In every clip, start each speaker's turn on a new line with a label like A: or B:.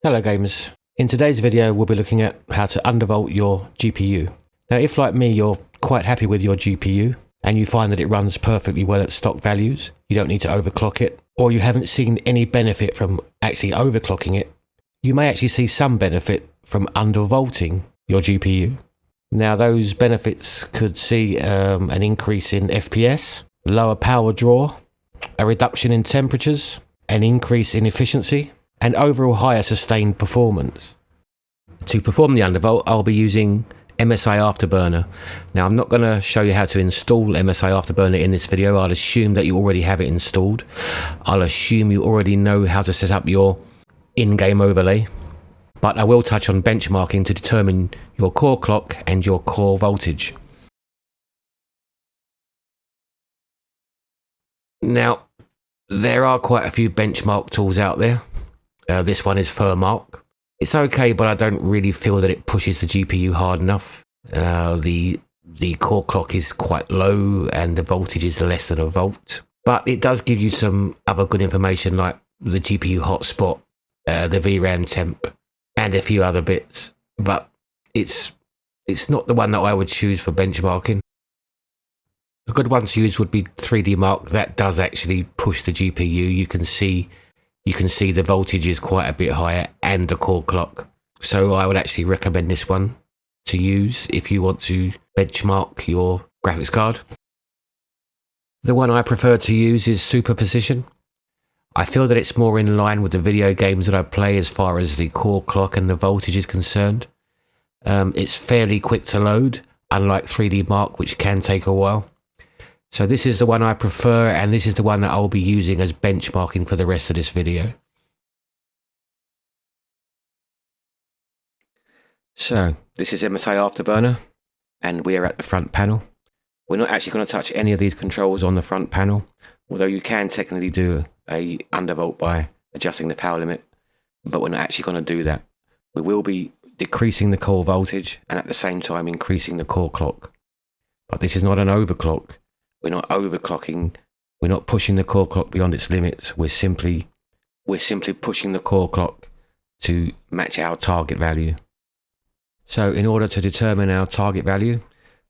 A: Hello gamers, in today's video we'll be looking at how to undervolt your GPU. Now if like me you're quite happy with your GPU and you find that it runs perfectly well at stock values, you don't need to overclock it, or you haven't seen any benefit from actually overclocking it, you may actually see some benefit from undervolting your GPU. Now those benefits could see an increase in FPS, lower power draw, a reduction in temperatures, an increase in efficiency, and overall higher sustained performance. To perform the undervolt, I'll be using MSI Afterburner. Now I'm not going to show you how to install MSI Afterburner in this video. I'll assume that you already have it installed. I'll assume you already know how to set up your in-game overlay. But I will touch on benchmarking to determine your core clock and your core voltage. Now, there are quite a few benchmark tools out there. This one is FurMark. It's okay, but I don't really feel that it pushes the GPU hard enough. The core clock is quite low and the voltage is less than a volt. But it does give you some other good information like the GPU hotspot, the VRAM temp, and a few other bits. But it's not the one that I would choose for benchmarking. A good one to use would be 3D Mark. That does actually push the GPU. You can see the voltage is quite a bit higher and the core clock. So I would actually recommend this one to use if you want to benchmark your graphics card. The one I prefer to use is Superposition. I feel that it's more in line with the video games that I play as far as the core clock and the voltage is concerned. It's fairly quick to load, unlike 3D Mark, which can take a while. So this is the one I prefer, and this is the one that I'll be using as benchmarking for the rest of this video. So this is MSI Afterburner, and we are at the front panel. We're not actually going to touch any of these controls on the front panel, although you can technically do a undervolt by adjusting the power limit, but we're not actually going to do that. We will be decreasing the core voltage and at the same time increasing the core clock. But this is not an overclock. We're not overclocking. We're not pushing the core clock beyond its limits. We're simply pushing the core clock to match our target value. So in order to determine our target value,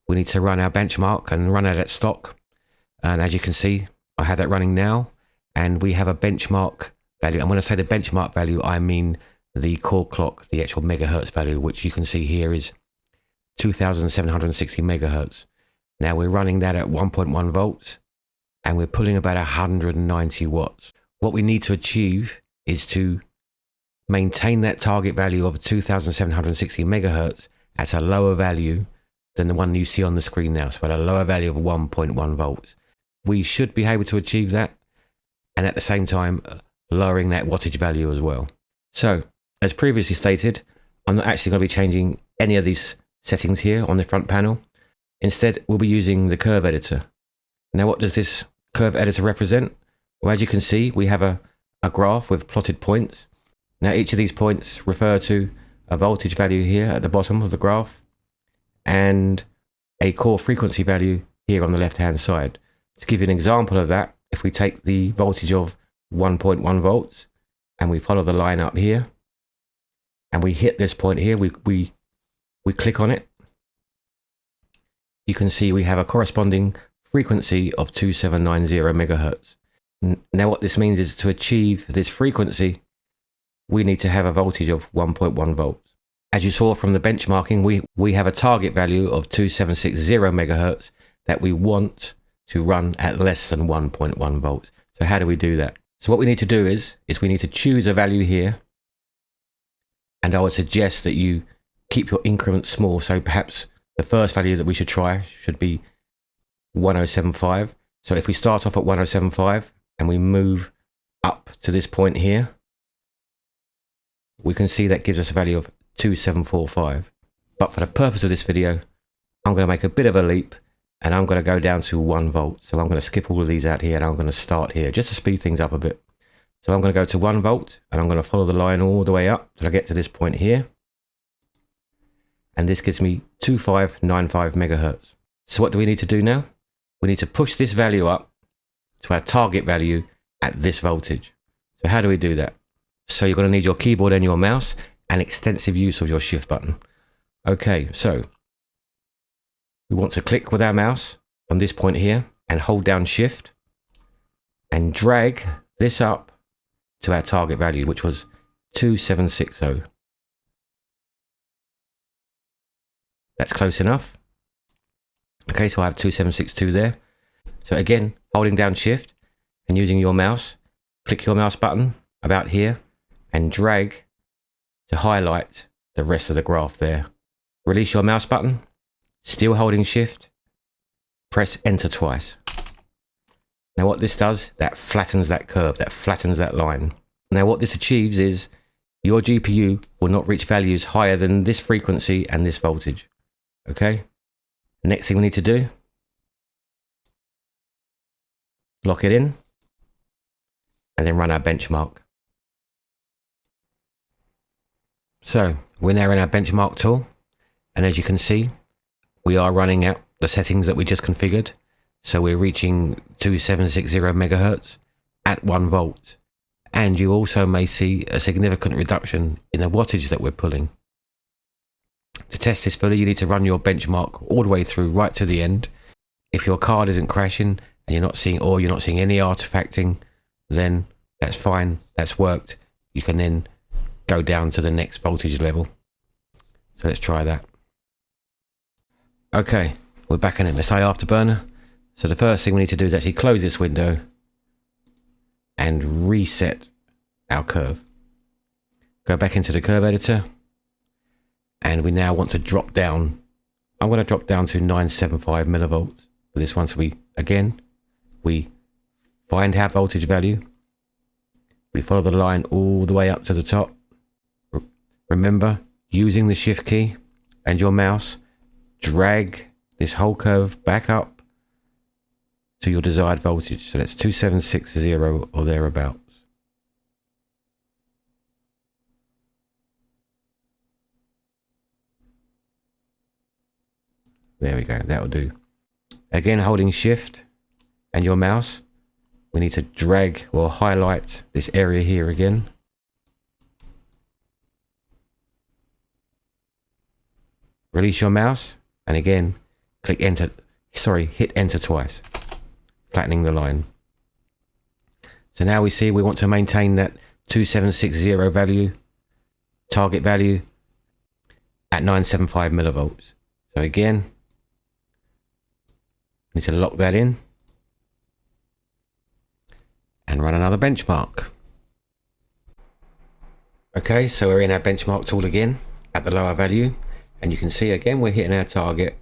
A: we need to run our benchmark and run it at stock. And as you can see, I have that running now, and we have a benchmark value. And when I say the benchmark value, I mean the core clock, the actual megahertz value, which you can see here is 2,760 megahertz. Now we're running that at 1.1 volts and we're pulling about 190 watts. What we need to achieve is to maintain that target value of 2,760 megahertz at a lower value than the one you see on the screen now. So at a lower value of 1.1 volts. We should be able to achieve that, and at the same time lowering that wattage value as well. So as previously stated, I'm not actually going to be changing any of these settings here on the front panel. Instead, we'll be using the curve editor. Now, what does this curve editor represent? Well, as you can see, we have a graph with plotted points. Now, each of these points refer to a voltage value here at the bottom of the graph and a core frequency value here on the left-hand side. To give you an example of that, if we take the voltage of 1.1 volts and we follow the line up here and we hit this point here, we click on it, you can see we have a corresponding frequency of 2790 megahertz. Now what this means is to achieve this frequency, we need to have a voltage of 1.1 volts. As you saw from the benchmarking, we have a target value of 2760 megahertz that we want to run at less than 1.1 volts. So how do we do that? So what we need to do is we need to choose a value here. And I would suggest that you keep your increments small. So perhaps the first value that we should try should be 1075. So if we start off at 1075 and we move up to this point here, we can see that gives us a value of 2745. But for the purpose of this video, I'm going to make a bit of a leap and I'm going to go down to 1 volt. So I'm going to skip all of these out here and I'm going to start here just to speed things up a bit. So I'm going to go to 1 volt and I'm going to follow the line all the way up till I get to this point here. And this gives me 2595 megahertz. So what do we need to do now? We need to push this value up to our target value at this voltage. So how do we do that? So you're going to need your keyboard and your mouse and extensive use of your shift button. Okay, so we want to click with our mouse on this point here and hold down shift and drag this up to our target value, which was 2760. That's close enough. Okay, so I have 2762 there. So again, holding down shift and using your mouse, click your mouse button about here and drag to highlight the rest of the graph there. Release your mouse button, still holding shift, press enter twice. Now what this does, that flattens that curve, that flattens that line. Now what this achieves is your GPU will not reach values higher than this frequency and this voltage. Okay, next thing we need to do, lock it in and then run our benchmark. So we're now in our benchmark tool, and as you can see, we are running out the settings that we just configured. So we're reaching 2760 megahertz at 1 volt. And you also may see a significant reduction in the wattage that we're pulling. To test this fully, you need to run your benchmark all the way through right to the end. If your card isn't crashing and you're not seeing any artifacting, then that's fine, that's worked. You can then go down to the next voltage level. So let's try that. Okay, we're back in MSI Afterburner. So the first thing we need to do is actually close this window and reset our curve. Go back into the curve editor, and we now want to drop down. I'm going to drop down to 975 millivolts for this one. So we find our voltage value. We follow the line all the way up to the top. Remember, using the shift key and your mouse, drag this whole curve back up to your desired voltage. So that's 2760 or thereabouts. There we go, that'll do. Again, holding shift and your mouse, we need to drag or highlight this area here again. Release your mouse and again, hit enter twice, flattening the line. So now we see we want to maintain that 2760 value, target value at 975 millivolts. So again, need to lock that in and run another benchmark. Okay, so we're in our benchmark tool again at the lower value, and you can see again we're hitting our target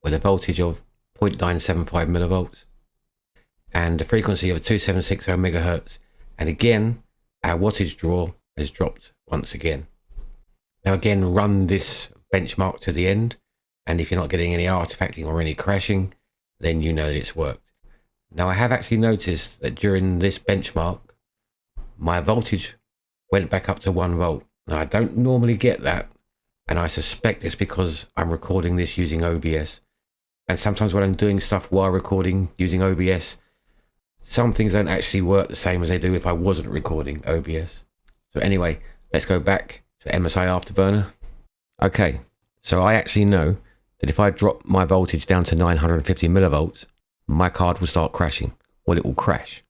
A: with a voltage of 0.975 millivolts and a frequency of 2760 megahertz, and again our wattage draw has dropped once again. Now again, run this benchmark to the end, and if you're not getting any artifacting or any crashing, then you know that it's worked. Now I have actually noticed that during this benchmark my voltage went back up to 1 volt. Now I don't normally get that, and I suspect it's because I'm recording this using OBS, and sometimes when I'm doing stuff while recording using OBS, some things don't actually work the same as they do if I wasn't recording OBS. So anyway, let's go back to MSI Afterburner. Okay, so I actually know that if I drop my voltage down to 950 millivolts, my card will start crashing. Well, it will crash.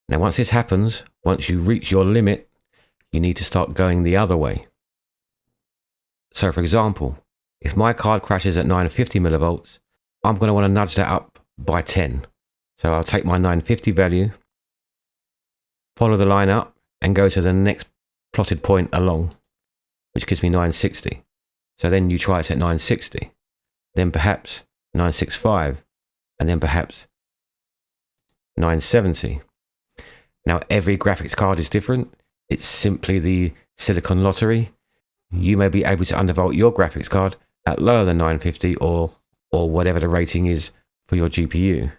A: Now once this happens, once you reach your limit, you need to start going the other way. So for example, if my card crashes at 950 millivolts, I'm going to want to nudge that up by 10. So I'll take my 950 value, follow the line up and go to the next plotted point along, which gives me 960. So then you try it at 960, then perhaps 965, and then perhaps 970. Now every graphics card is different. It's simply the silicon lottery. You may be able to undervolt your graphics card at lower than 950 or whatever the rating is for your GPU.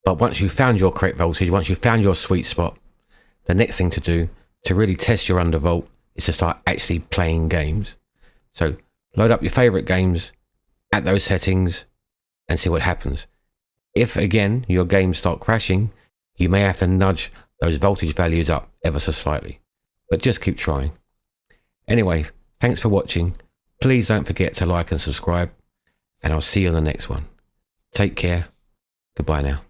A: But once you've found your correct voltage, once you've found your sweet spot, the next thing to do to really test your undervolt is to start actually playing games. So load up your favorite games at those settings and see what happens. If again your games start crashing, you may have to nudge those voltage values up ever so slightly. But just keep trying. Anyway, thanks for watching. Please don't forget to like and subscribe, and I'll see you on the next one. Take care. Goodbye now.